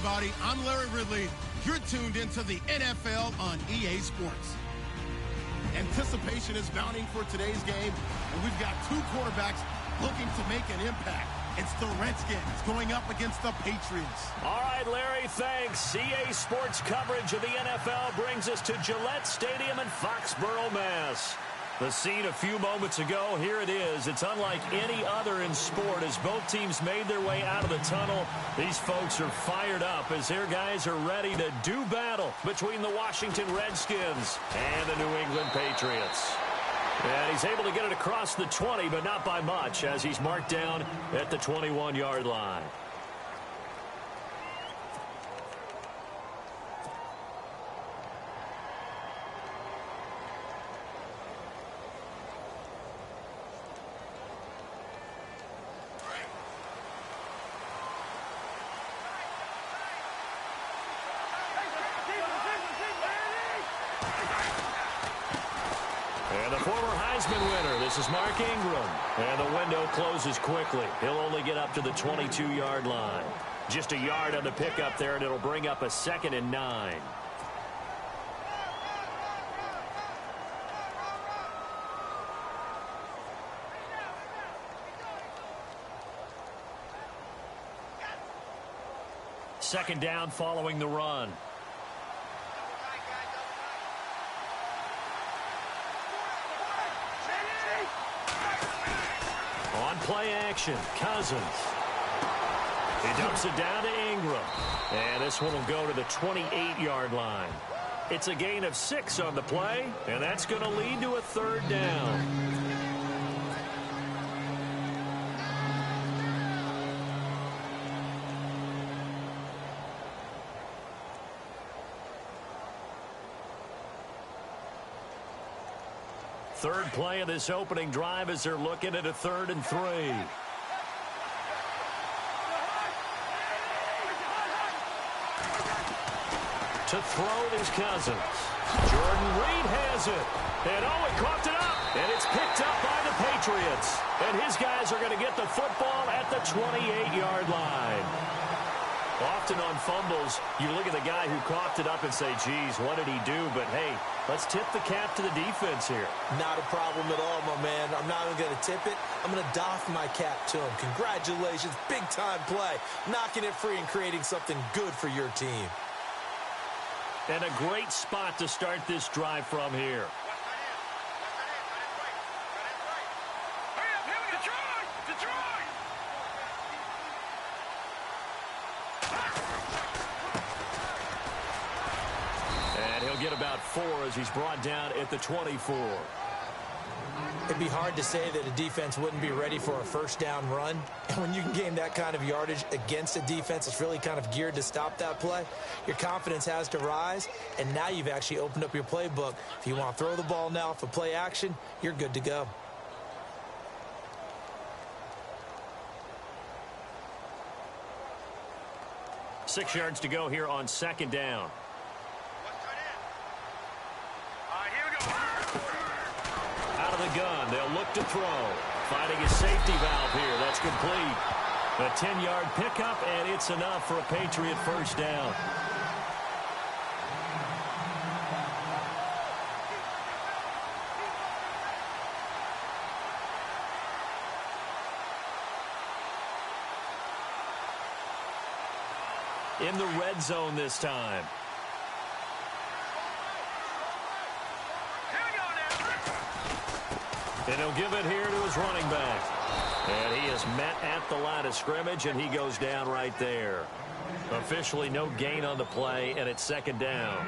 everybody. I'm Larry Ridley. You're tuned into the NFL on EA Sports. Anticipation is mounting for today's game, and we've got two quarterbacks looking to make an impact. It's the Redskins going up against the Patriots. All right, Larry, thanks. EA Sports coverage of the NFL brings us to Gillette Stadium in Foxborough, Mass. The scene a few moments ago, here it is. It's unlike any other in sport as both teams made their way out of the tunnel. These folks are fired up as their guys are ready to do battle between the Washington Redskins and the New England Patriots. And he's able to get it across the 20, but not by much as he's marked down at the 21-yard line. And the former Heisman winner, this is Mark Ingram. And the window closes quickly. He'll only get up to the 22-yard line. Just a yard on the pickup there, and it'll bring up a 2nd and 9. Second down following the run. On play action, Cousins. He dumps it down to Ingram. And this one will go to the 28-yard line. It's a gain of 6 on the play, and that's going to lead to a 3rd down. Third play of this opening drive as they're looking at a 3rd and 3. To throw it is Cousins. Jordan Reed has it. And he coughed it up. And it's picked up by the Patriots. And his guys are going to get the football at the 28-yard line. Often on fumbles, you look at the guy who coughed it up and say, geez, what did he do? But, hey, let's tip the cap to the defense here. Not a problem at all, my man. I'm not even going to tip it. I'm going to doff my cap to him. Congratulations. Big-time play. Knocking it free and creating something good for your team. And a great spot to start this drive from here. And he'll get about 4 as he's brought down at the 24. It'd be hard to say that a defense wouldn't be ready for a first down run. And when you can gain that kind of yardage against a defense that's really kind of geared to stop that play, your confidence has to rise, and now you've actually opened up your playbook. If you want to throw the ball now for play action, you're good to go. Six yards to go here on 2nd down. Out of the gun, they'll look to throw. Finding a safety valve here. That's complete. A 10-yard pickup, and it's enough for a Patriot first down. In the red zone this time. And he'll give it here to his running back. And he is met at the line of scrimmage, and he goes down right there. Officially no gain on the play, and it's 2nd down.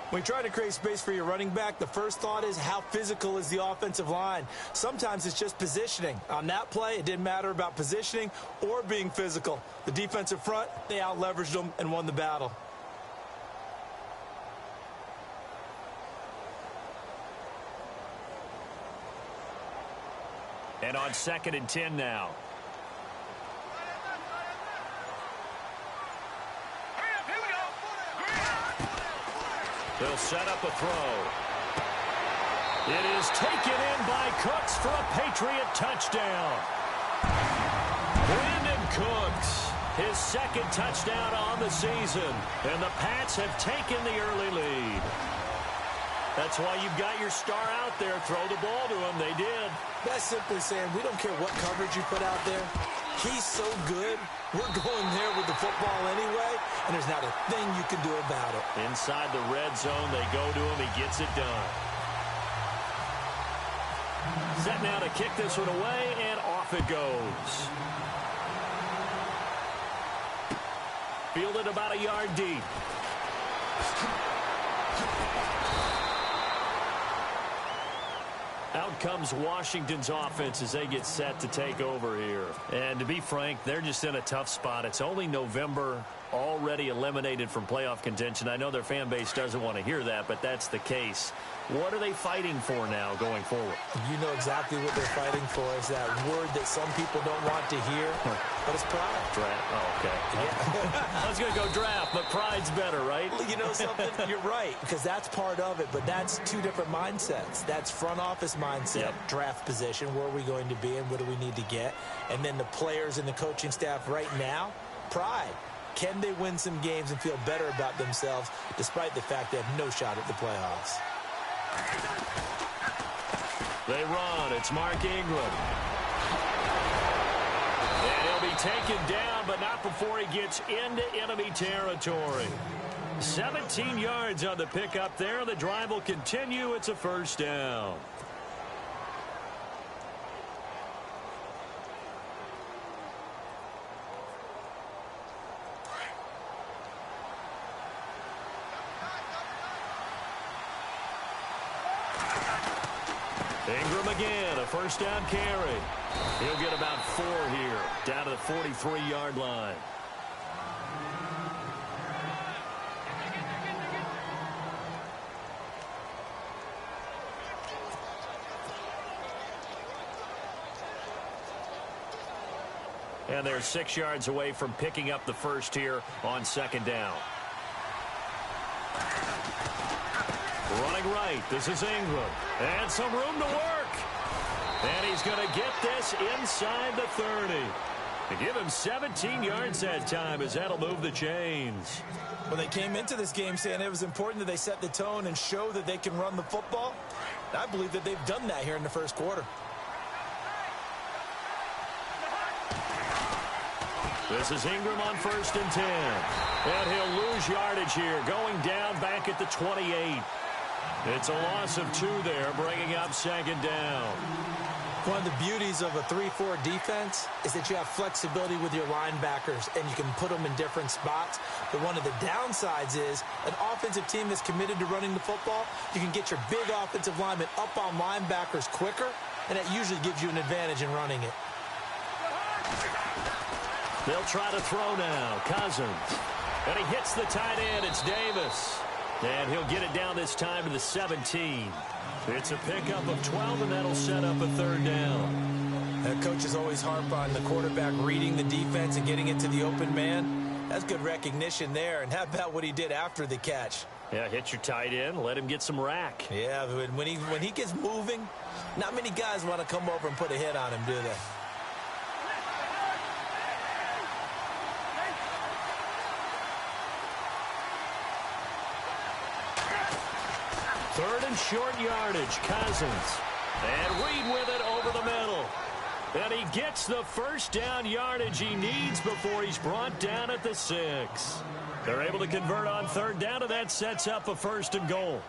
When you try to create space for your running back, the first thought is how physical is the offensive line. Sometimes it's just positioning. On that play, it didn't matter about positioning or being physical. The defensive front, they out-leveraged them and won the battle. And on 2nd and 10 now. They'll set up a throw. It is taken in by Cooks for a Patriot touchdown. Brandon Cooks. His second touchdown on the season. And the Pats have taken the early lead. That's why you've got your star out there. Throw the ball to him. They did. That's simply saying we don't care what coverage you put out there. He's so good. We're going there with the football anyway, and there's not a thing you can do about it. Inside the red zone, they go to him. He gets it done. Set now to kick this one away, and off it goes. Fielded about a yard deep. Out comes Washington's offense as they get set to take over here. And to be frank, they're just in a tough spot. It's only November, already eliminated from playoff contention. I know their fan base doesn't want to hear that, but that's the case. What are they fighting for now going forward? You know exactly what they're fighting for. Is that word that some people don't want to hear, but it's pride. Draft. Oh, okay. Yeah. I was going to go draft, but pride's better, right? Well, you know something? You're right, because that's part of it, but that's two different mindsets. That's front office mindset, draft position, where are we going to be and what do we need to get? And then the players and the coaching staff right now, pride. Can they win some games and feel better about themselves despite the fact they have no shot at the playoffs? They run. It's Mark Ingram. And he'll be taken down, but not before he gets into enemy territory. 17 yards on the pickup there. The drive will continue. It's a first down. Ingram again, a first down carry. He'll get about 4 here, down to the 43-yard line. And they're 6 yards away from picking up the first here on second down. Running right, this is Ingram. And some room to work. And he's going to get this inside the 30. To give him 17 yards that time, as that'll move the chains. Well, they came into this game saying it was important that they set the tone and show that they can run the football. I believe that they've done that here in the first quarter. This is Ingram on 1st and 10. And he'll lose yardage here, going down back at the 28. It's a loss of 2 there, bringing up second down. One of the beauties of a 3-4 defense is that you have flexibility with your linebackers, and you can put them in different spots. But one of the downsides is an offensive team that's committed to running the football, you can get your big offensive linemen up on linebackers quicker, and that usually gives you an advantage in running it. They'll try to throw now. Cousins. And he hits the tight end. It's Davis. And he'll get it down this time to the 17. It's a pickup of 12, and that'll set up a 3rd down. The coaches always harp on the quarterback reading the defense and getting it to the open man. That's good recognition there. And how about what he did after the catch? Yeah, hit your tight end, let him get some rack. Yeah, when he gets moving, not many guys want to come over and put a hit on him, do they? Third and short yardage, Cousins. And Reed with it over the middle. And he gets the first down yardage he needs before he's brought down at the 6. They're able to convert on 3rd down, and that sets up a 1st and goal.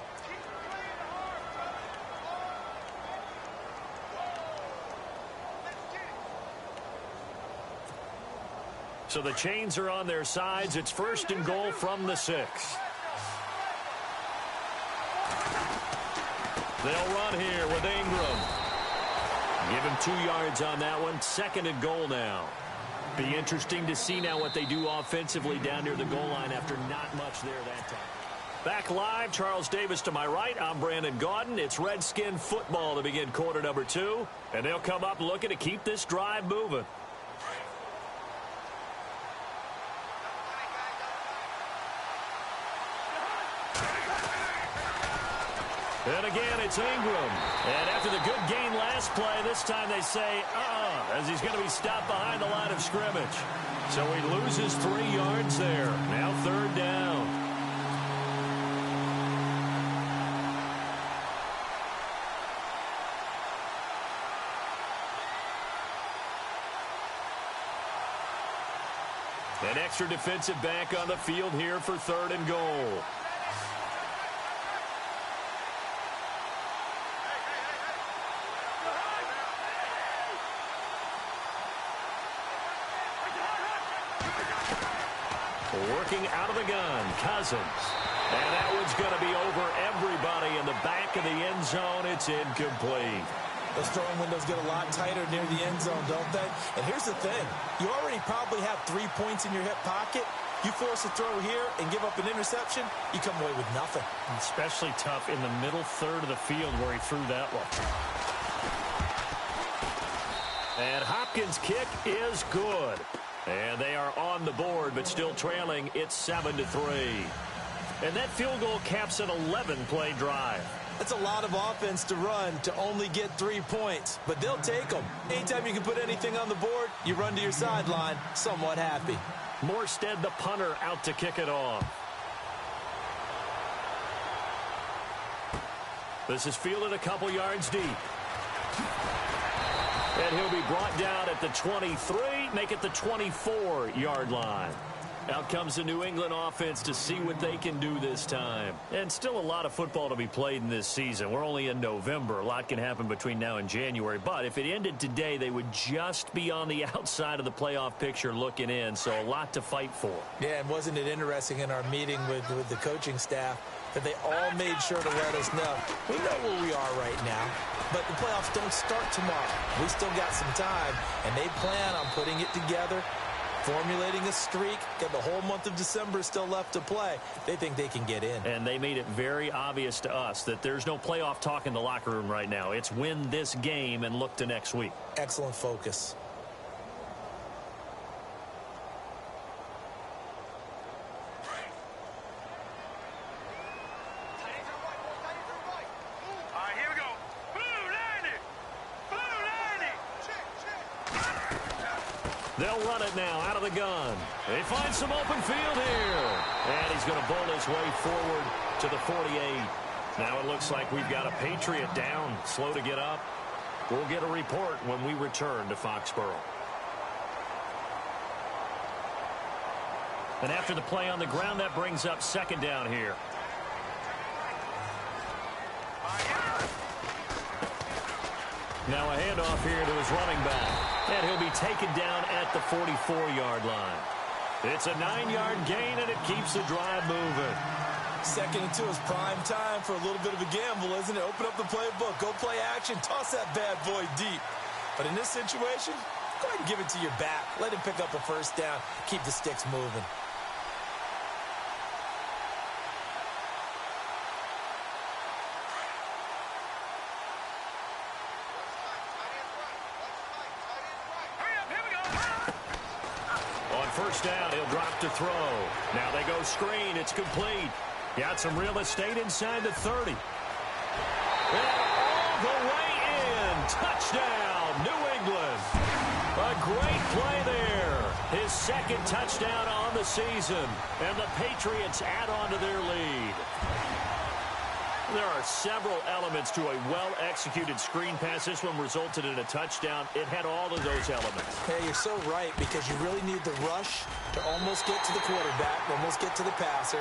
So the chains are on their sides. It's 1st and goal from the 6. They'll run here with Ingram. Give him 2 yards on that one. 2nd and goal now. Be interesting to see now what they do offensively down near the goal line after not much there that time. Back live, Charles Davis to my right. I'm Brandon Gaudin. It's Redskin football to begin quarter number 2. And they'll come up looking to keep this drive moving. And again, it's Ingram. And after the good gain last play, this time they say, as he's going to be stopped behind the line of of scrimmage. So he loses 3 yards there. Now 3rd down. An extra defensive back on the field here for 3rd and goal. Working out of the gun, Cousins. And that one's going to be over everybody in the back of the end zone. It's incomplete. Those throwing windows get a lot tighter near the end zone, don't they? And here's the thing. You already probably have 3 points in your hip pocket. You force a throw here and give up an interception, you come away with nothing. Especially tough in the middle third of the field where he threw that one. And Hopkins' kick is good. And they are on the board, but still trailing. It's 7-3. And that field goal caps an 11-play drive. That's a lot of offense to run to only get 3 points, but they'll take them. Anytime you can put anything on the board, you run to your sideline somewhat happy. Morstead, the punter, out to kick it off. This is fielded a couple yards deep. And he'll be brought down at the 23, make it the 24-yard line. Out comes the New England offense to see what they can do this time. And still a lot of football to be played in this season. We're only in November. A lot can happen between now and January. But if it ended today, they would just be on the outside of the playoff picture looking in. So a lot to fight for. Yeah, and wasn't it interesting in our meeting with the coaching staff that they all made sure to let us know, we know where we are right now, but the playoffs don't start tomorrow. We still got some time, and they plan on putting it together, formulating a streak, got the whole month of December still left to play. They think they can get in. And they made it very obvious to us that there's no playoff talk in the locker room right now. It's win this game and look to next week. Excellent focus. They'll run it now out of the gun. They find some open field here. And he's going to bowl his way forward to the 48. Now it looks like we've got a Patriot down, slow to get up. We'll get a report when we return to Foxborough. And after the play on the ground, that brings up 2nd down here. Now a handoff here to his running back. And he'll be taken down at the 44-yard line. It's a 9-yard gain, and it keeps the drive moving. 2nd and 2 is prime time for a little bit of a gamble, isn't it? Open up the playbook, go play action, toss that bad boy deep. But in this situation, go ahead and give it to your back. Let him pick up a 1st down, keep the sticks moving. First down, he'll drop to throw. Now they go screen. It's complete. Got some real estate inside the 30. And all the way in. Touchdown, New England. A great play there. His 2nd touchdown on the season. And the Patriots add on to their lead. There are several elements to a well-executed screen pass. This one resulted in a touchdown. It had all of those elements. Yeah, you're so right, because you really need the rush to almost get to the quarterback, almost get to the passer.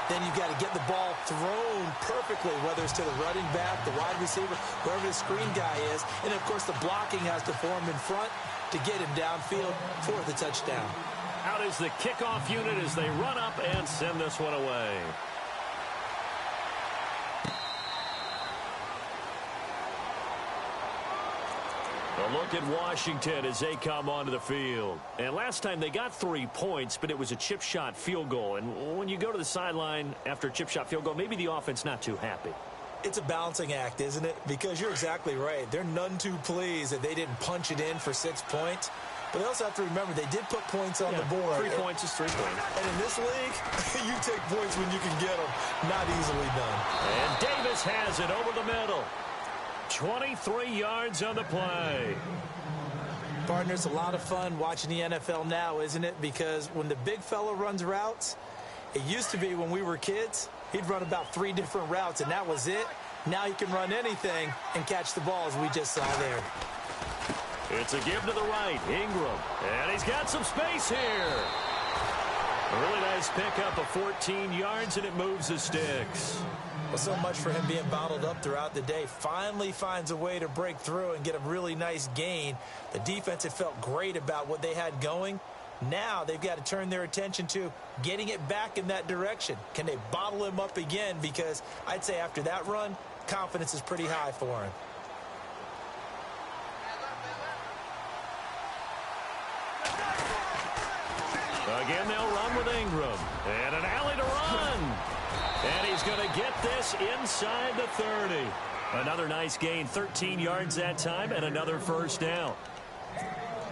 Then you've got to get the ball thrown perfectly, whether it's to the running back, the wide receiver, whoever the screen guy is. And, of course, the blocking has to form in front to get him downfield for the touchdown. Out is the kickoff unit as they run up and send this one away. A look at Washington as they come onto the field. And last time they got 3 points, but it was a chip shot field goal. And when you go to the sideline after a chip shot field goal, maybe the offense not too happy. It's a balancing act, isn't it? Because you're exactly right. They're none too pleased that they didn't punch it in for 6 points. But they also have to remember they did put points on the board. 3 points is 3 points. And in this league, you take points when you can get them. Not easily done. And Davis has it over the middle. 23 yards on the play. Partner, it's a lot of fun watching the NFL now, isn't it? Because when the big fella runs routes, it used to be when we were kids, he'd run about 3 different routes, and that was it. Now he can run anything and catch the ball, as we just saw there. It's a give to the right, Ingram. And he's got some space here. A really nice pickup of 14 yards, and it moves the sticks. Well, so much for him being bottled up throughout the day. Finally finds a way to break through and get a really nice gain. The defense had felt great about what they had going. Now they've got to turn their attention to getting it back in that direction. Can they bottle him up again? Because I'd say after that run, confidence is pretty high for him. Again, they'll run with Ingram. And an alley to run. And he's going to get this inside the 30. Another nice gain, 13 yards that time, and another first down.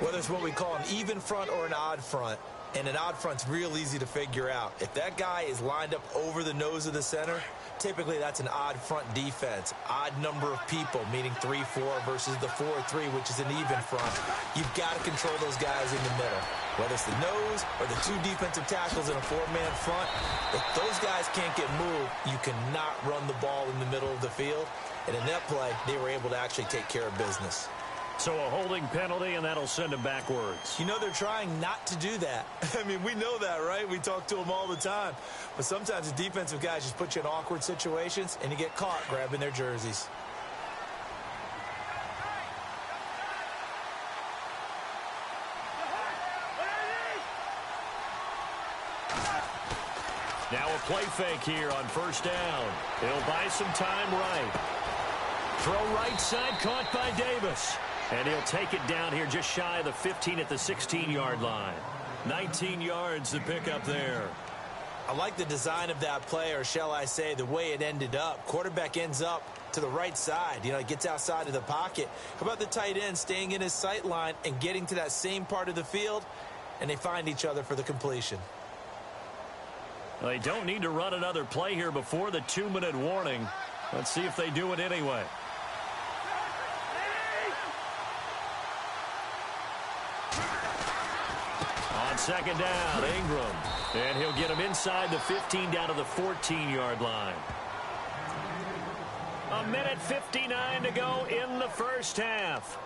Whether it's what we call an even front or an odd front, and an odd front's real easy to figure out. If that guy is lined up over the nose of the center, typically that's an odd front defense. Odd number of people, meaning 3-4 versus the 4-3, which is an even front. You've got to control those guys in the middle. Whether it's the nose or the 2 defensive tackles in a 4-man front, if those guys can't get moved, you cannot run the ball in the middle of the field. And in that play, they were able to actually take care of business. So a holding penalty, and that'll send him backwards. You know, they're trying not to do that. I mean, we know that, right? We talk to them all the time. But sometimes the defensive guys just put you in awkward situations, and you get caught grabbing their jerseys. Now a play fake here on first down. He'll buy some time right. Throw right side, caught by Davis. And he'll take it down here just shy of the 15 at the 16-yard line. 19 yards to pick up there. I like the design of that play, or shall I say the way it ended up. Quarterback ends up to the right side. You know, he gets outside of the pocket. How about the tight end staying in his sight line and getting to that same part of the field, and they find each other for the completion. Well, they don't need to run another play here before the 2-minute warning. Let's see if they do it anyway. On second down, Ingram. And he'll get him inside the 15 down to the 14-yard line. 1:59 to go in the first half.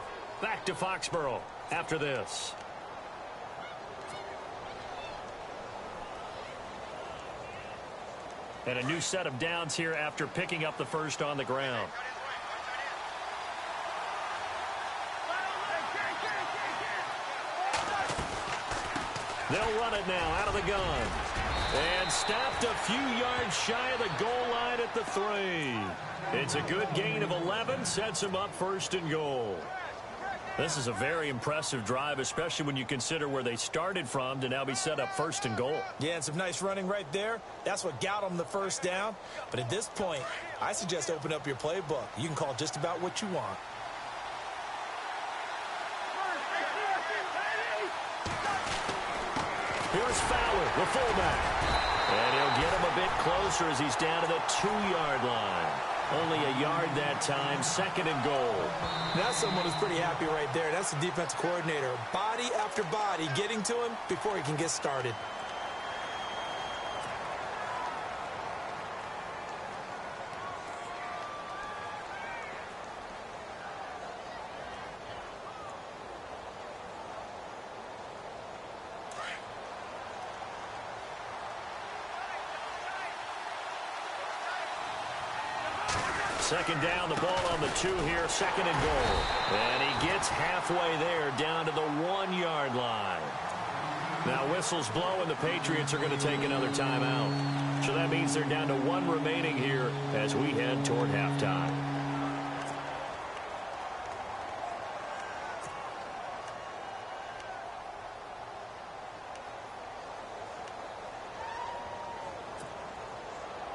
Back to Foxborough after this. And a new set of downs here after picking up the first on the ground. They'll run it now out of the gun. And stopped a few yards shy of the goal line at the 3. It's a good gain of 11, sets him up first and goal. This is a very impressive drive, especially when you consider where they started from to now be set up first and goal. Yeah, and some nice running right there. That's what got them the first down. But at this point, I suggest open up your playbook. You can call just about what you want. Here's Fowler, the fullback. And he'll get him a bit closer as he's down to the 2-yard line. Only a yard that time, second and goal. That's someone who's pretty happy right there. That's the defense coordinator. Body after body getting to him before he can get started. Second down, the ball on the 2 here, second and goal. And he gets halfway there down to the 1-yard line. Now whistles blow and the Patriots are going to take another timeout. So that means they're down to 1 remaining here as we head toward halftime.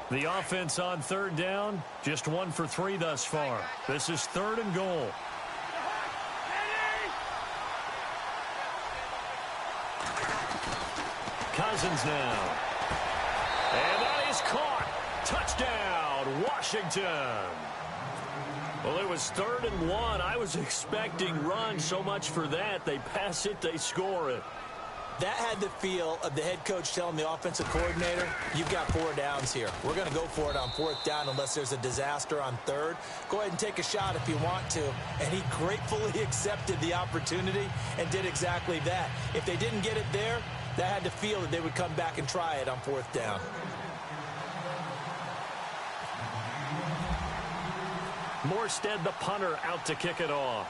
The offense on third down, just 1 for 3 thus far. This is third and goal. Cousins now. And that is caught. Touchdown, Washington. Well, it was 3rd and 1. I was expecting run. So much for that. They pass it, they score it. That had the feel of the head coach telling the offensive coordinator, you've got 4 downs here. We're going to go for it on 4th down unless there's a disaster on 3rd. Go ahead and take a shot if you want to. And he gratefully accepted the opportunity and did exactly that. If they didn't get it there, that had the feel that they would come back and try it on 4th down. Morstead, the punter, out to kick it off.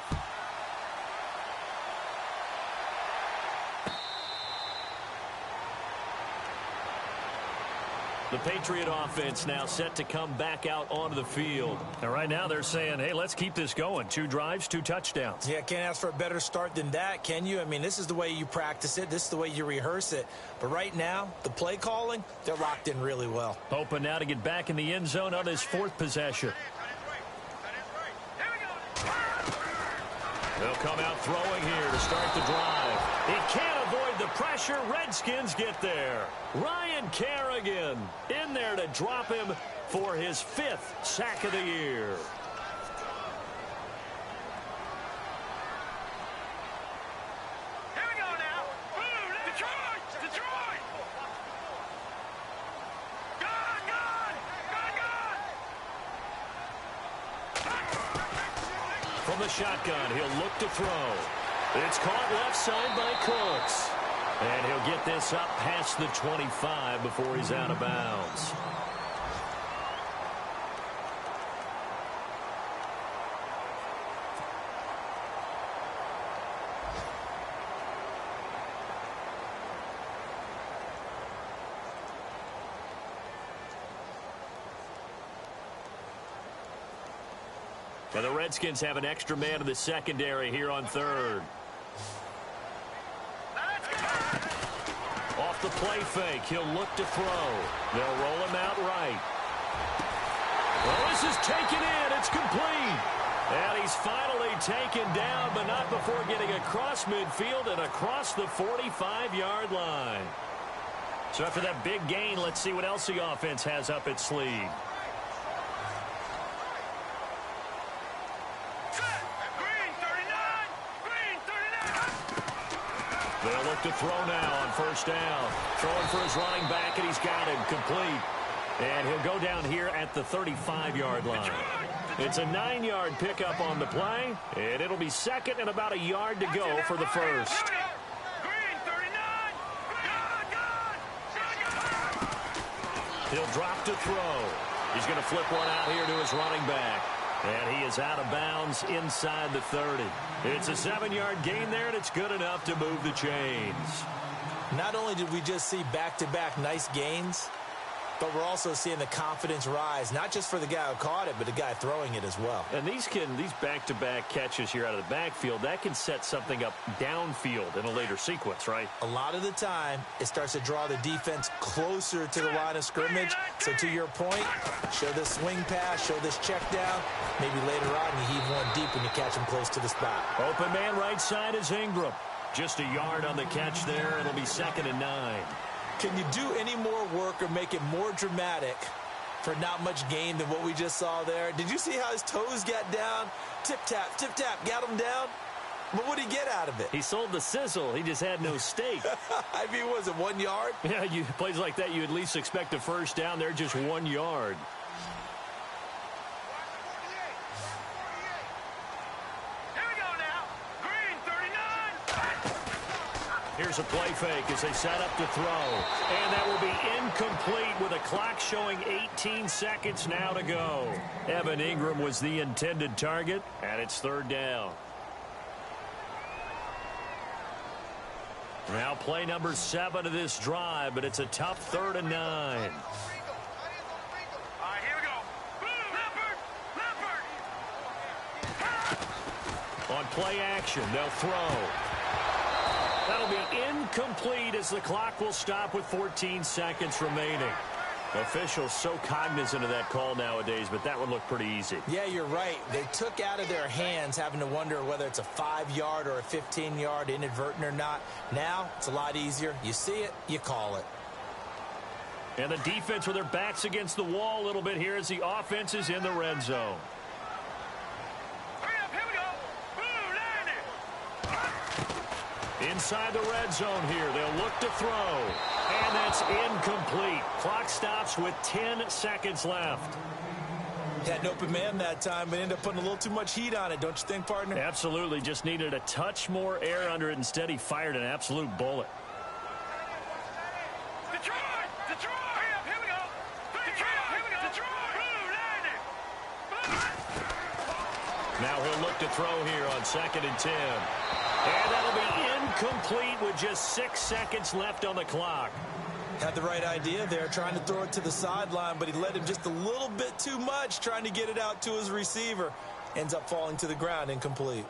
The Patriot offense now set to come back out onto the field. And right now they're saying, hey, let's keep this going. 2 drives, 2 touchdowns. Yeah, can't ask for a better start than that, can you? I mean, this is the way you practice it. This is the way you rehearse it. But right now, the play calling, they're locked in really well. Hoping now to get back in the end zone on his 4th possession. They'll come out throwing here to start the drive. He can't avoid the pressure. Redskins get there. Ryan Kerrigan in there to drop him for his 5th sack of the year. Here we go now. Boom, Detroit! Detroit! Gone! From the shotgun, he'll look to throw. It's caught left side by Cooks. And he'll get this up past the 25 before he's out of bounds. And the Redskins have an extra man in the secondary here on 3rd. Off the play fake, he'll look to throw. They'll roll him out right. Well, this is taken in. It's complete. And he's finally taken down, but not before getting across midfield and across the 45-yard line. So after that big gain, let's see what else the offense has up its sleeve. They'll look to throw now on 1st down. Throwing for his running back, and he's got him complete. And he'll go down here at the 35-yard line. It's a 9-yard pickup on the play, and it'll be 2nd and about a yard to go for the 1st. He'll drop to throw. He's going to flip one out here to his running back. And he is out of bounds inside the 30. It's a 7-yard gain there, and it's good enough to move the chains. Not only did we just see back-to-back nice gains, but we're also seeing the confidence rise, not just for the guy who caught it, but the guy throwing it as well. And these back-to-back catches here out of the backfield, that can set something up downfield in a later sequence, right? A lot of the time, it starts to draw the defense closer to the line of scrimmage. So to your point, show this swing pass, show this check down. Maybe later on, you heave one deep when you catch him close to the spot. Open man right side is Ingram. Just a yard on the catch there. It'll be 2nd and 9. Can you do any more work or make it more dramatic for not much gain than what we just saw there? Did you see how his toes got down? Tip-tap, got him down. But what did he get out of it? He sold the sizzle. He just had no steak. I mean, was it 1 yard? Yeah, plays like that, you at least expect a 1st down. They're just 1 yard. Here's a play fake as they set up to throw. And that will be incomplete with a clock showing 18 seconds now to go. Evan Ingram was the intended target, and it's 3rd down. Now play number 7 of this drive, but it's a tough 3rd and 9. All right, here we go. Leopard! On play action, they'll throw. That'll be incomplete as the clock will stop with 14 seconds remaining. Officials so cognizant of that call nowadays, but that would look pretty easy. Yeah, you're right. They took out of their hands having to wonder whether it's a 5-yard or a 15-yard inadvertent or not. Now, it's a lot easier. You see it, you call it. And the defense with their backs against the wall a little bit here as the offense is in the red zone. Inside the red zone here. They'll look to throw. And that's incomplete. Clock stops with 10 seconds left. Had an open man that time, but ended up putting a little too much heat on it, don't you think, partner? Absolutely. Just needed a touch more air under it. Instead, he fired an absolute bullet. Detroit! Detroit! Here we go! Detroit! Here we go! Detroit! Blue, landing! Now he'll look to throw here on 2nd and 10. And that'll be incomplete with just 6 seconds left on the clock. Had the right idea there, trying to throw it to the sideline, but he led him just a little bit too much, trying to get it out to his receiver. Ends up falling to the ground, incomplete.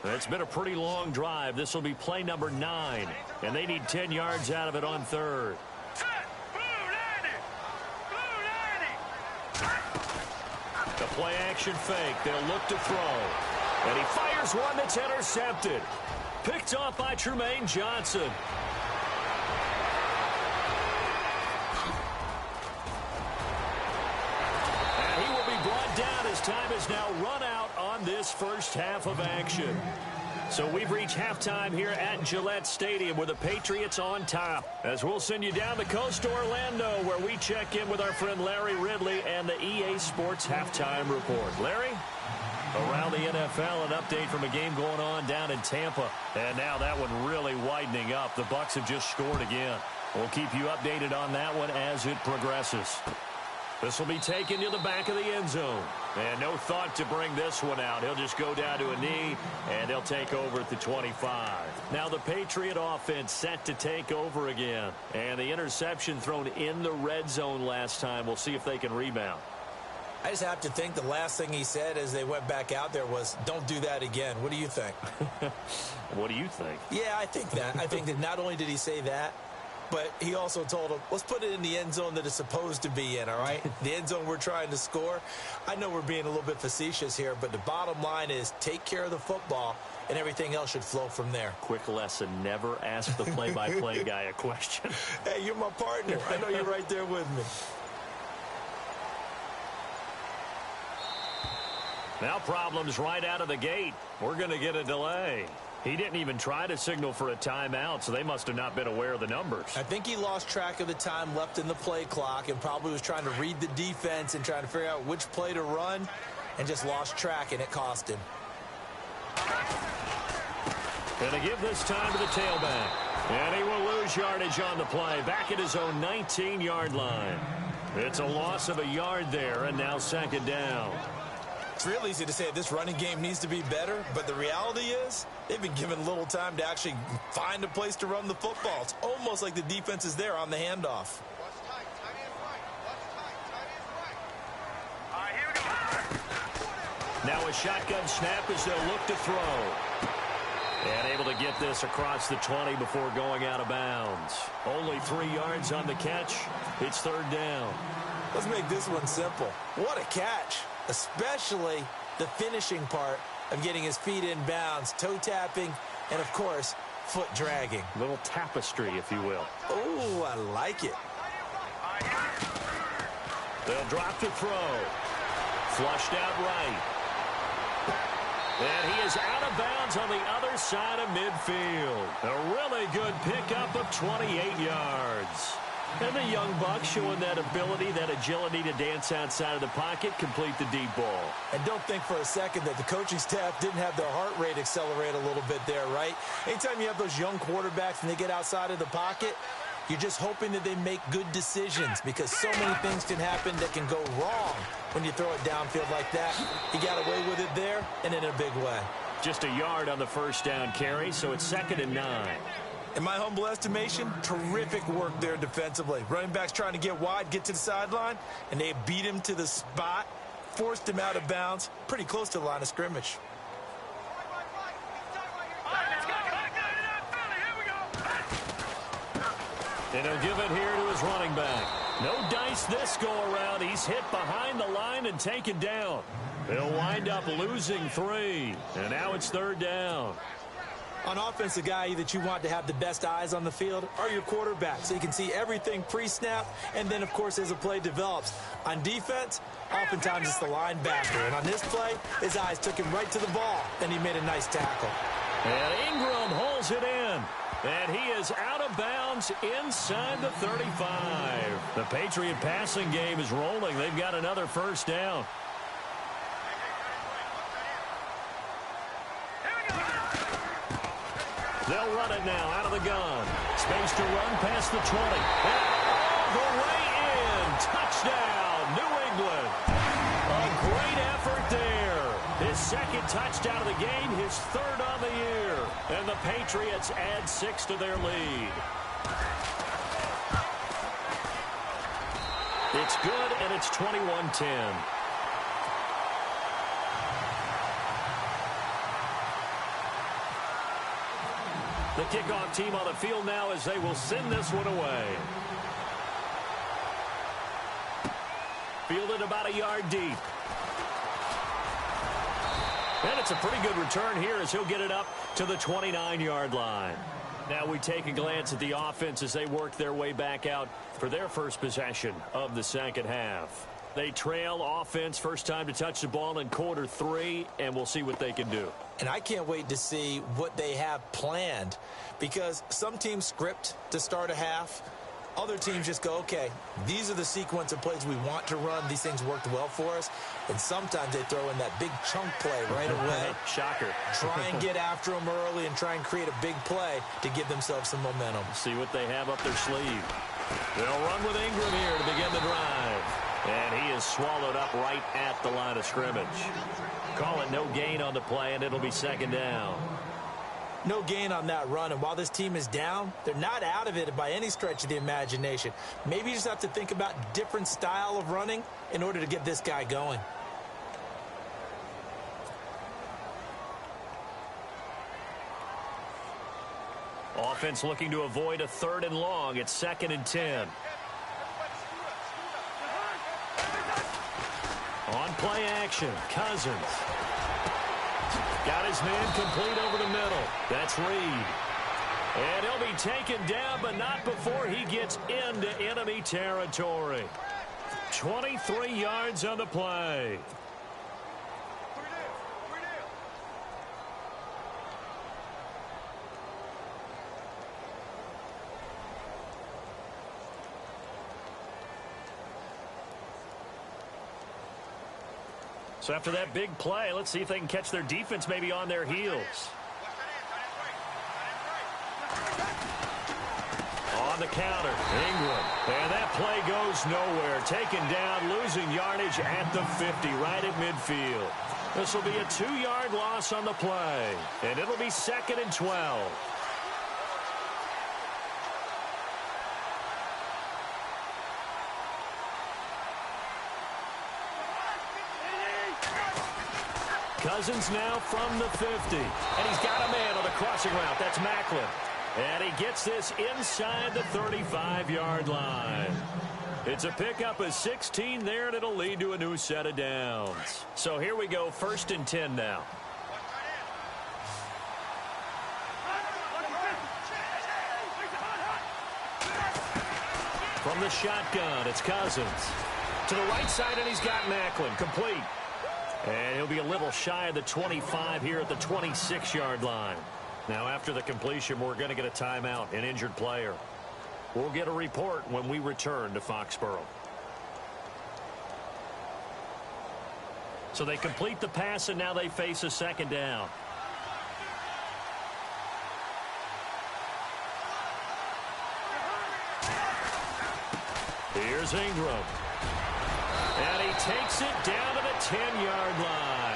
It's been a pretty long drive. This will be play number 9, and they need 10 yards out of it on 3rd. Set! Blue, landing! Blue, landing! The play action fake. They'll look to throw. And he fires one that's intercepted. Picked off by Tremaine Johnson. And he will be brought down as time is now run out on this first half of action. So we've reached halftime here at Gillette Stadium with the Patriots on top. As we'll send you down the coast to Orlando, where we check in with our friend Larry Ridley and the EA Sports Halftime Report. Larry? Around the NFL, an update from a game going on down in Tampa. And now that one really widening up. The Bucs have just scored again. We'll keep you updated on that one as it progresses. This will be taken to the back of the end zone. And no thought to bring this one out. He'll just go down to a knee, and he'll take over at the 25. Now the Patriot offense set to take over again. And the interception thrown in the red zone last time. We'll see if they can rebound. I just have to think the last thing he said as they went back out there was, don't do that again. What do you think? What do you think? Yeah, I think that. I think that not only did he say that, but he also told him, let's put it in the end zone that it's supposed to be in, all right? The end zone we're trying to score. I know we're being a little bit facetious here, but the bottom line is take care of the football, and everything else should flow from there. Quick lesson, never ask the play-by-play guy a question. Hey, you're my partner. I know you're right there with me. Now problems right out of the gate. We're going to get a delay. He didn't even try to signal for a timeout, so they must have not been aware of the numbers. I think he lost track of the time left in the play clock and probably was trying to read the defense and trying to figure out which play to run and just lost track, and it cost him. Going to give this time to the tailback. And he will lose yardage on the play. Back at his own 19-yard line. It's a loss of a yard there, and now 2nd down. It's real easy to say this running game needs to be better, but the reality is they've been given little time to actually find a place to run the football. It's almost like the defense is there on the handoff. All right, here we go. Now a shotgun snap as they'll look to throw. And able to get this across the 20 before going out of bounds. Only 3 yards on the catch. It's 3rd down. Let's make this one simple. What a catch, especially the finishing part of getting his feet in bounds, toe tapping, and, of course, foot dragging. Little tapestry, if you will. Oh, I like it. They'll drop to throw. Flushed out right. And he is out of bounds on the other side of midfield. A really good pickup of 28 yards. And the young buck showing that ability, that agility to dance outside of the pocket, complete the deep ball. And don't think for a second that the coaching staff didn't have their heart rate accelerate a little bit there, right? Anytime you have those young quarterbacks and they get outside of the pocket, you're just hoping that they make good decisions because so many things can happen that can go wrong when you throw it downfield like that. He got away with it there and in a big way. Just a yard on the first down carry, so it's 2nd and 9. In my humble estimation, terrific work there defensively. Running backs trying to get wide, get to the sideline, and they beat him to the spot, forced him out of bounds, pretty close to the line of scrimmage. And he'll give it here to his running back. No dice this go-around. He's hit behind the line and taken down. They'll wind up losing 3. And now it's 3rd down. On offense, the guy that you want to have the best eyes on the field are your quarterbacks, so you can see everything pre-snap, and then, of course, as the play develops. On defense, oftentimes it's the linebacker, and on this play, his eyes took him right to the ball, and he made a nice tackle. And Ingram holds it in. And he is out of bounds inside the 35. The Patriot passing game is rolling. They've got another first down. They'll run it now out of the gun. Space to run past the 20. And all the way in. Touchdown, New England. A great effort there. His second touchdown of the game, his third on the year. And the Patriots add 6 to their lead. It's good, and it's 21-10. The kickoff team on the field now as they will send this one away. Fielded about a yard deep. And it's a pretty good return here as he'll get it up to the 29-yard line. Now we take a glance at the offense as they work their way back out for their first possession of the second half. They trail offense first time to touch the ball in quarter 3, and we'll see what they can do. And I can't wait to see what they have planned, because some teams script to start a half. Other teams just go, okay, these are the sequence of plays we want to run. These things worked well for us. And sometimes they throw in that big chunk play right away. Shocker. Try and get after them early and try and create a big play to give themselves some momentum. See what they have up their sleeve. They'll run with Ingram here to begin the drive. And he is swallowed up right at the line of scrimmage. Call it no gain on the play, and it'll be second down. No gain on that run, and while this team is down, they're not out of it by any stretch of the imagination. Maybe you just have to think about different style of running in order to get this guy going. Offense looking to avoid a 3rd and long. It's 2nd and 10. On play action, Cousins. Got his man complete over the middle. That's Reed. And he'll be taken down, but not before he gets into enemy territory. 23 yards on the play. So after that big play, let's see if they can catch their defense maybe on their heels. On the counter, Ingram. And that play goes nowhere. Taken down, losing yardage at the 50, right at midfield. This will be a 2-yard loss on the play. And it'll be 2nd and 12. Cousins now from the 50. And he's got a man on the crossing route. That's Macklin. And he gets this inside the 35-yard line. It's a pickup of 16 there, and it'll lead to a new set of downs. So here we go, 1st and 10 now. From the shotgun, it's Cousins. To the right side, and he's got Macklin. Complete. And he'll be a little shy of the 25 here at the 26-yard line. Now, after the completion, we're going to get a timeout, an injured player. We'll get a report when we return to Foxborough. So they complete the pass, and now they face a 2nd down. Here's Ingram. And he takes it down to the 10-yard line.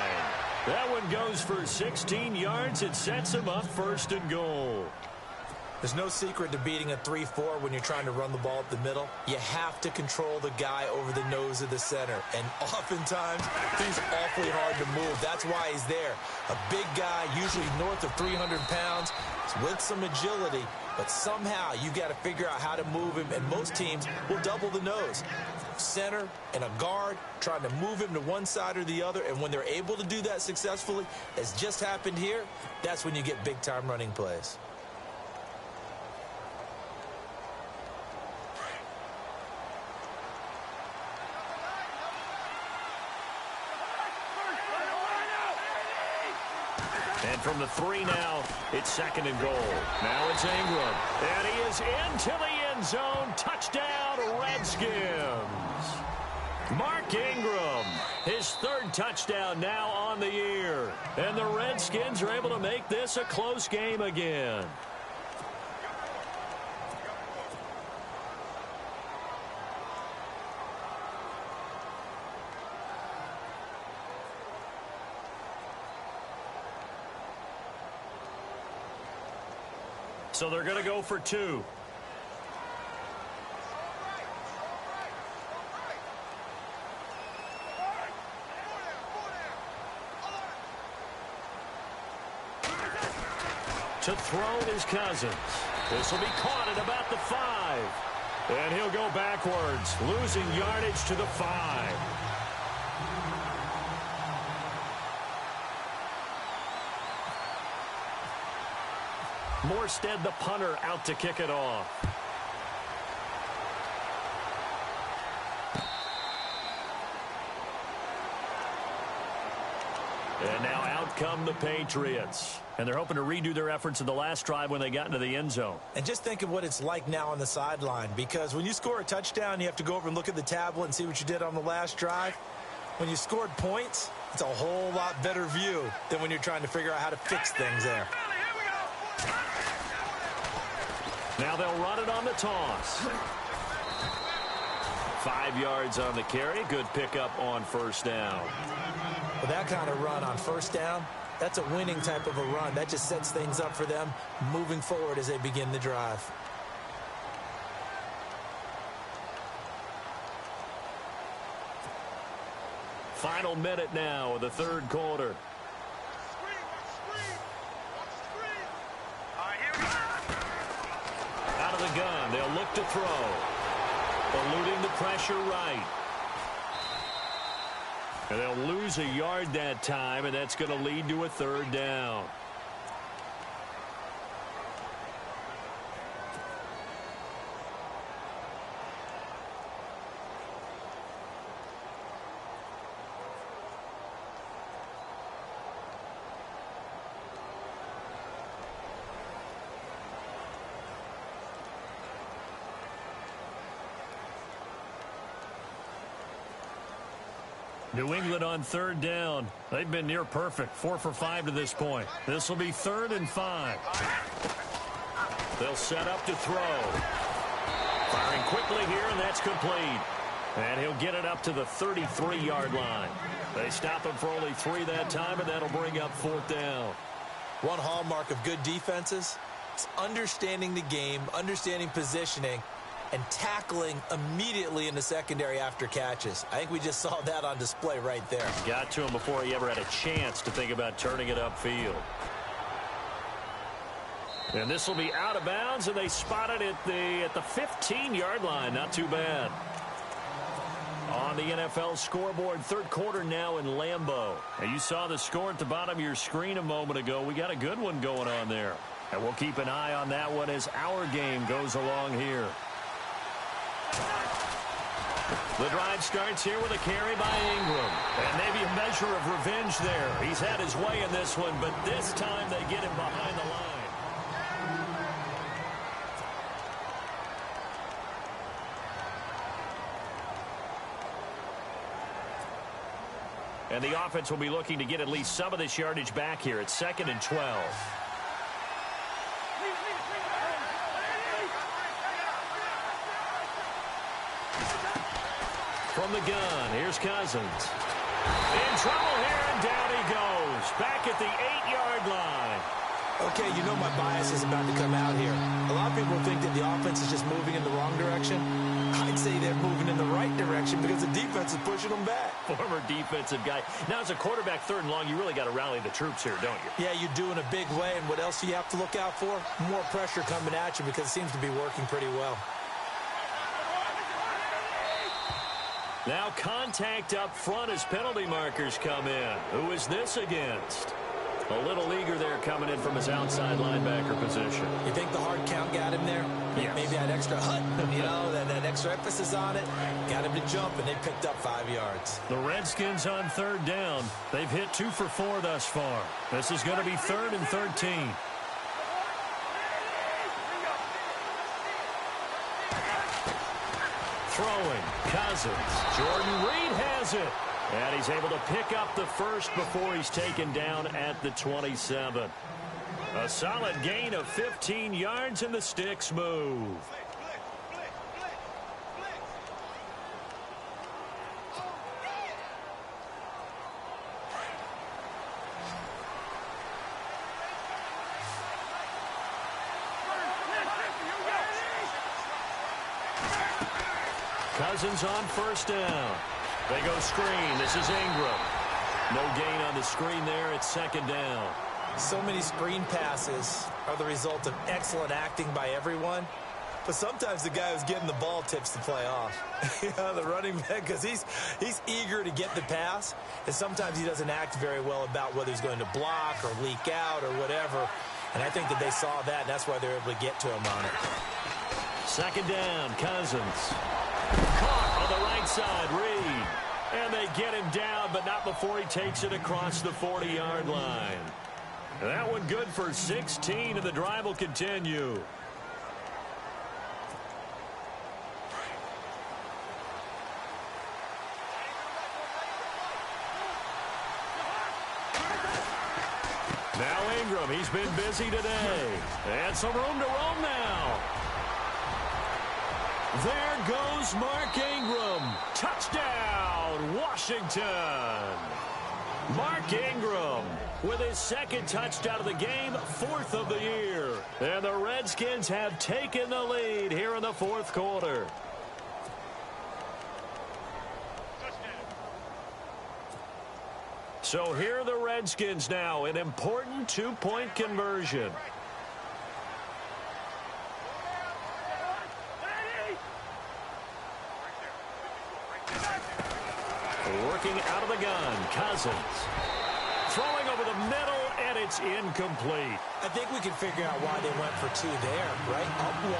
That one goes for 16 yards. It sets him up 1st and goal. There's no secret to beating a 3-4 when you're trying to run the ball up the middle. You have to control the guy over the nose of the center. And oftentimes, he's awfully hard to move. That's why he's there. A big guy, usually north of 300 pounds, with some agility. But somehow, you got to figure out how to move him. And most teams will double the nose. Center and a guard trying to move him to one side or the other. And when they're able to do that successfully, as just happened here, that's when you get big-time running plays. And from the 3 now, it's 2nd and goal. Now it's Ingram. And he is into the end zone. Touchdown, Redskins. Mark Ingram, his 3rd touchdown now on the year. And the Redskins are able to make this a close game again. So they're going to go for 2. To throw is Cousins. This will be caught at about the 5. And he'll go backwards, losing yardage to the 5. Morstead, the punter, out to kick it off. And now out come the Patriots. And they're hoping to redo their efforts in the last drive when they got into the end zone. And just think of what it's like now on the sideline, because when you score a touchdown, you have to go over and look at the tablet and see what you did on the last drive. When you scored points, it's a whole lot better view than when you're trying to figure out how to fix things there. Now they'll run it on the toss. 5 yards on the carry. Good pickup on 1st down. With that kind of run on 1st down, that's a winning type of a run. That just sets things up for them moving forward as they begin the drive. Final minute now of the 3rd quarter. Out of the gun, they'll look to throw. Eluding the pressure right. And they'll lose a yard that time, and that's going to lead to a 3rd down. New England on 3rd down. They've been near perfect. 4 for 5 to this point. This will be 3rd and 5. They'll set up to throw. Firing quickly here, and that's complete. And he'll get it up to the 33-yard line. They stop him for only 3 that time, and that'll bring up 4th down. One hallmark of good defenses is understanding the game, understanding positioning, and tackling immediately in the secondary after catches. I think we just saw that on display right there. Got to him before he ever had a chance to think about turning it upfield. And this will be out of bounds, and they spot it at the 15-yard line. Not too bad. On the NFL scoreboard, 3rd quarter now in Lambeau. And you saw the score at the bottom of your screen a moment ago. We got a good one going on there. And we'll keep an eye on that one as our game goes along here. The drive starts here with a carry by Ingram. And maybe a measure of revenge there. He's had his way in this one, but this time they get him behind the line. And the offense will be looking to get at least some of this yardage back here. It's 2nd and 12. From the gun, here's Cousins. In trouble here, and down he goes. Back at the 8-yard line. Okay, you know my bias is about to come out here. A lot of people think that the offense is just moving in the wrong direction. I'd say they're moving in the right direction because the defense is pushing them back. Former defensive guy. Now, as a quarterback, 3rd and long, you really got to rally the troops here, don't you? Yeah, you do in a big way. And what else do you have to look out for? More pressure coming at you because it seems to be working pretty well. Now contact up front as penalty markers come in. Who is this against? A little eager there coming in from his outside linebacker position. You think the hard count got him there? Yes. Maybe that extra that extra emphasis on it got him to jump, and they picked up 5 yards. The Redskins on 3rd down. They've hit 2 for 4 thus far. This is going to be 3rd and 13. Throwing, Cousins. Jordan Reed has it. And he's able to pick up the first before he's taken down at the 27. A solid gain of 15 yards, and the sticks move. Cousins on 1st down. They go screen. This is Ingram. No gain on the screen there. It's 2nd down. So many screen passes are the result of excellent acting by everyone. But sometimes the guy who's getting the ball tips the play off. The running back, because he's eager to get the pass. And sometimes he doesn't act very well about whether he's going to block or leak out or whatever. And I think that they saw that, and that's why they were able to get to him on it. 2nd down, Cousins. Caught on the right side, Reed. And they get him down, but not before he takes it across the 40-yard line. That one good for 16, and the drive will continue. Now Ingram, he's been busy today. And some room to roam now. There goes Mark Ingram. Touchdown, Washington. Mark Ingram with his 2nd touchdown of the game, 4th of the year. And the Redskins have taken the lead here in the 4th quarter. So here are the Redskins now, an important 2-point conversion. Working out of the gun, Cousins. Throwing over the middle, and it's incomplete. I think we can figure out why they went for 2 there, right? Up 1,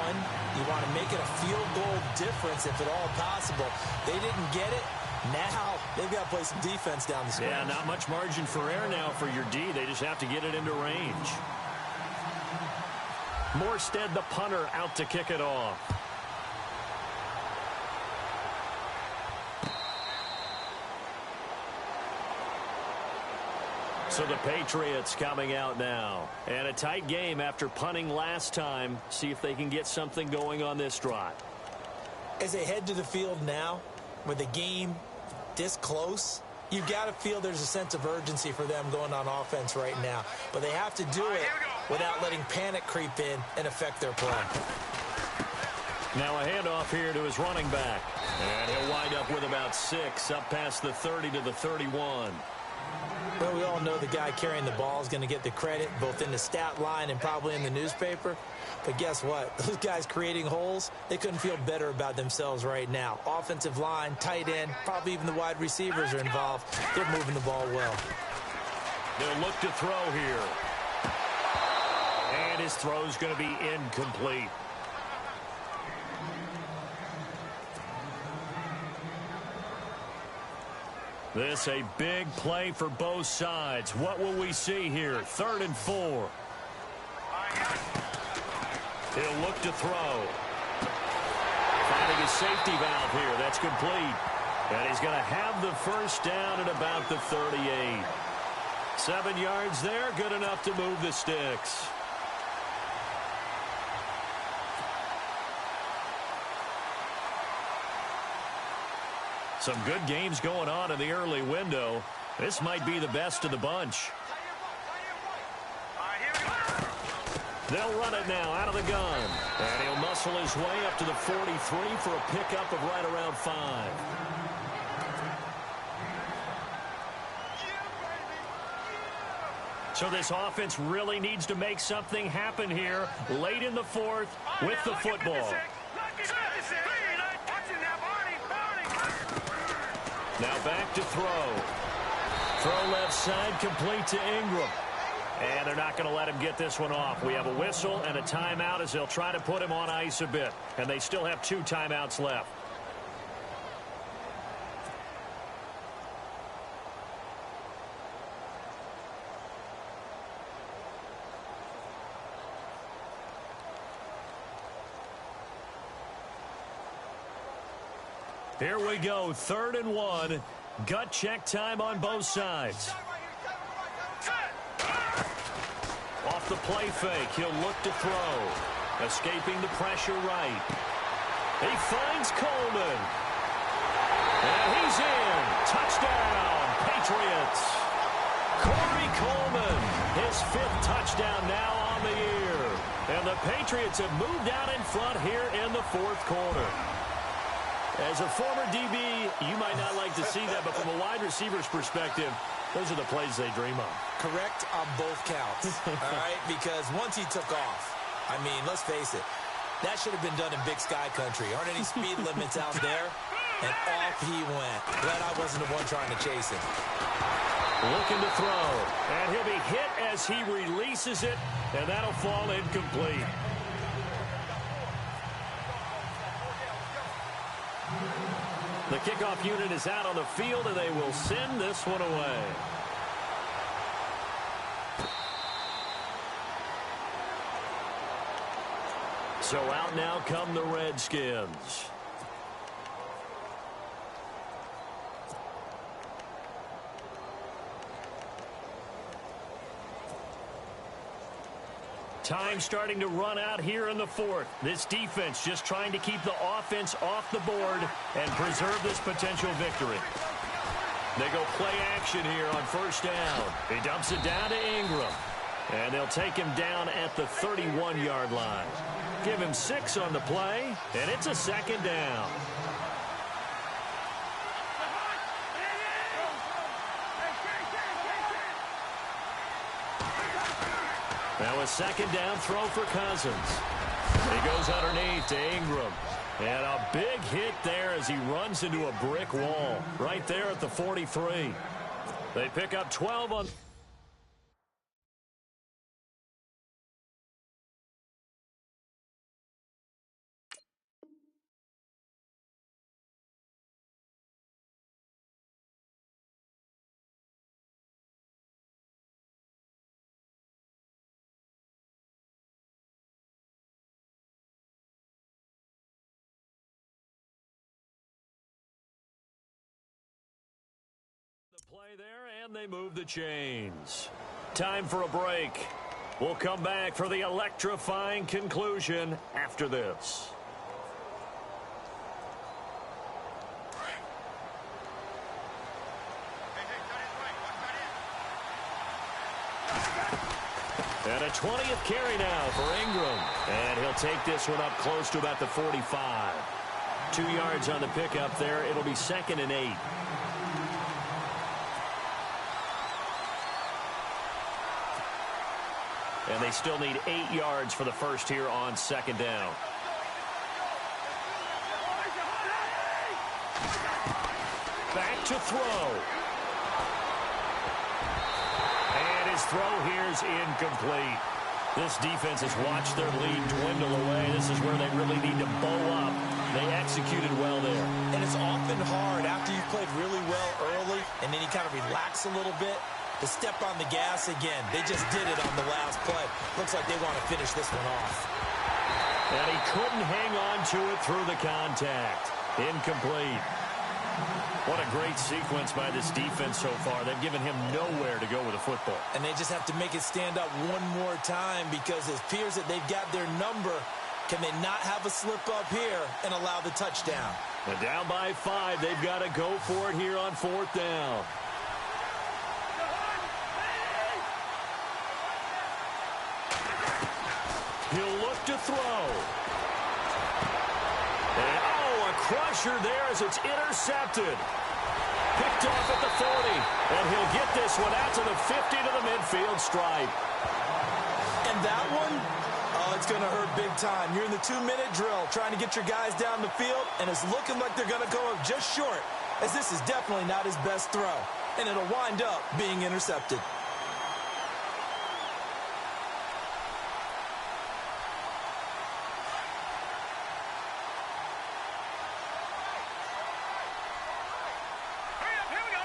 you want to make it a field goal difference if at all possible. They didn't get it. Now they've got to play some defense down the stretch. Yeah, not much margin for error now for your D. They just have to get it into range. Morstead, the punter, out to kick it off. So the Patriots coming out now. And a tight game after punting last time. See if they can get something going on this drive. As they head to the field now, with the game this close, you've got to feel there's a sense of urgency for them going on offense right now. But they have to do it without letting panic creep in and affect their play. Now a handoff here to his running back. And he'll wind up with about 6, up past the 30 to the 31. Well, we all know the guy carrying the ball is going to get the credit, both in the stat line and probably in the newspaper. But guess what? Those guys creating holes, they couldn't feel better about themselves right now. Offensive line, tight end, probably even the wide receivers are involved. They're moving the ball well. They'll look to throw here. And his throw's going to be incomplete. This a big play for both sides. What will we see here? 3rd and 4. He'll look to throw. Finding his safety valve here. That's complete. And he's going to have the first down at about the 38. 7 yards there. Good enough to move the sticks. Some good games going on in the early window. This might be the best of the bunch. Here we go. They'll run it now out of the gun. And he'll muscle his way up to the 43 for a pickup of right around 5. So this offense really needs to make something happen here late in the fourth with the football. Now back to throw. Throw left side, complete to Ingram. And they're not going to let him get this one off. We have a whistle and a timeout as they'll try to put him on ice a bit. And they still have 2 timeouts left. Here we go, 3rd and 1. Gut check time on both sides. Off the play fake, he'll look to throw. Escaping the pressure right. He finds Coleman. And he's in. Touchdown, Patriots. Corey Coleman, his 5th touchdown now on the year. And the Patriots have moved out in front here in the 4th quarter. As a former DB, you might not like to see that, but from a wide receiver's perspective, those are the plays they dream of. Correct on both counts, all right? Because once he took off, I mean, let's face it, that should have been done in Big Sky country. Aren't any speed limits out there? And off he went. Glad I wasn't the one trying to chase him. Looking to throw, and he'll be hit as he releases it, and that'll fall incomplete. The kickoff unit is out on the field, and they will send this one away. So out now come the Redskins. Time starting to run out here in the 4th. This defense just trying to keep the offense off the board and preserve this potential victory. They go play action here on 1st down. He dumps it down to Ingram. And they'll take him down at the 31-yard line. Give him 6 on the play, and it's a 2nd down. Now a 2nd down throw for Cousins. He goes underneath to Ingram. And a big hit there as he runs into a brick wall right there at the 43. They pick up 12 on... play there, and they move the chains. Time for a break. We'll come back for the electrifying conclusion after this. And a 20th carry now for Ingram. And he'll take this one up close to about the 45. 2 yards on the pickup there. It'll be 2nd and 8. And they still need 8 yards for the first here on 2nd down. Back to throw. And his throw here is incomplete. This defense has watched their lead dwindle away. This is where they really need to bow up. They executed well there. And it's often hard after you've played really well early and then you kind of relax a little bit to step on the gas again. They just did it on the last play. Looks like they want to finish this one off. And he couldn't hang on to it through the contact. Incomplete. What a great sequence by this defense so far. They've given him nowhere to go with the football. And they just have to make it stand up one more time because it appears that they've got their number. Can they not have a slip up here and allow the touchdown? And down by 5. They've got to go for it here on 4th down. He'll look to throw. And, oh, a crusher there as it's intercepted. Picked off at the 40. And he'll get this one out to the 50 to the midfield stripe. And that one, oh, it's going to hurt big time. You're in the 2-minute drill trying to get your guys down the field, and it's looking like they're going to go up just short, as this is definitely not his best throw. And it'll wind up being intercepted. Here we go.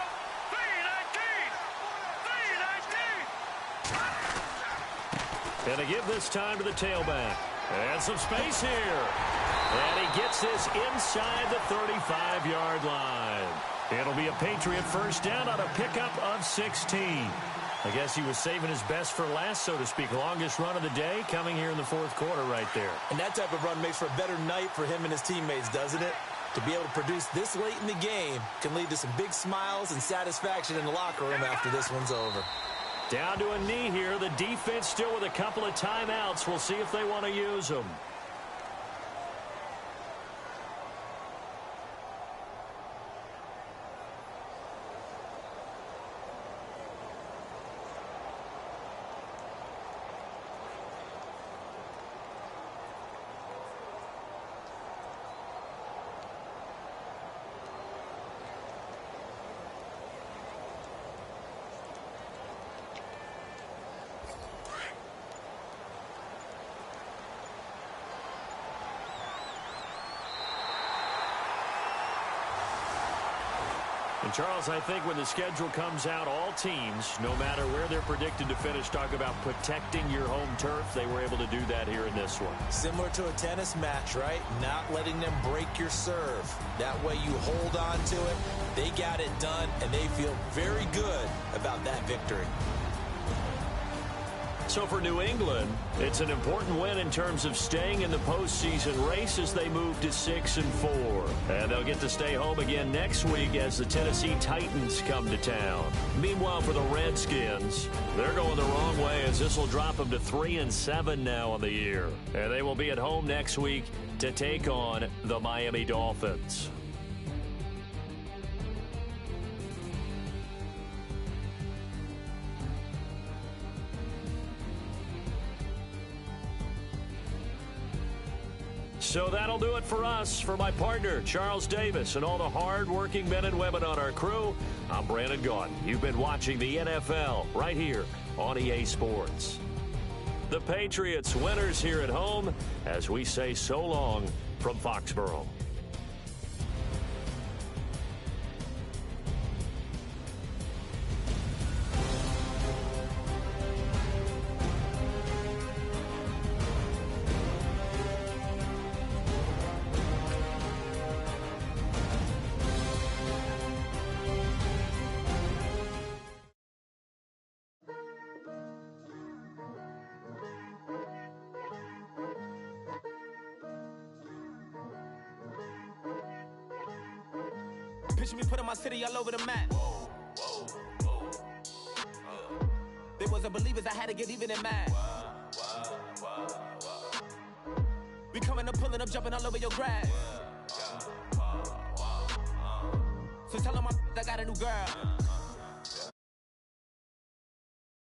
3-19. And to give this time to the tailback. And some space here. And he gets this inside the 35-yard line. It'll be a Patriot first down on a pickup of 16. I guess he was saving his best for last, so to speak. Longest run of the day coming here in the fourth quarter right there. And that type of run makes for a better night for him and his teammates, doesn't it? To be able to produce this late in the game can lead to some big smiles and satisfaction in the locker room after this one's over. Down to a knee here. The defense still with a couple of timeouts. We'll see if they want to use them. And Charles, I think when the schedule comes out, all teams, no matter where they're predicted to finish, talk about protecting your home turf. They were able to do that here in this one. Similar to a tennis match, right? Not letting them break your serve. That way you hold on to it. They got it done, and they feel very good about that victory. So for New England, it's an important win in terms of staying in the postseason race as they move to 6-4. And they'll get to stay home again next week as the Tennessee Titans come to town. Meanwhile, for the Redskins, they're going the wrong way as this will drop them to 3-7 now on the year. And they will be at home next week to take on the Miami Dolphins. So that'll do it for us. For my partner, Charles Davis, and all the hard-working men and women on our crew, I'm Brandon Gaudin. You've been watching the NFL right here on EA Sports. The Patriots winners here at home as we say so long from Foxborough. Picture me putting my city all over the map. They wasn't believers, I had to get even in mad. We coming up, pulling up, jumping all over your grass. So tell them I got a new girl.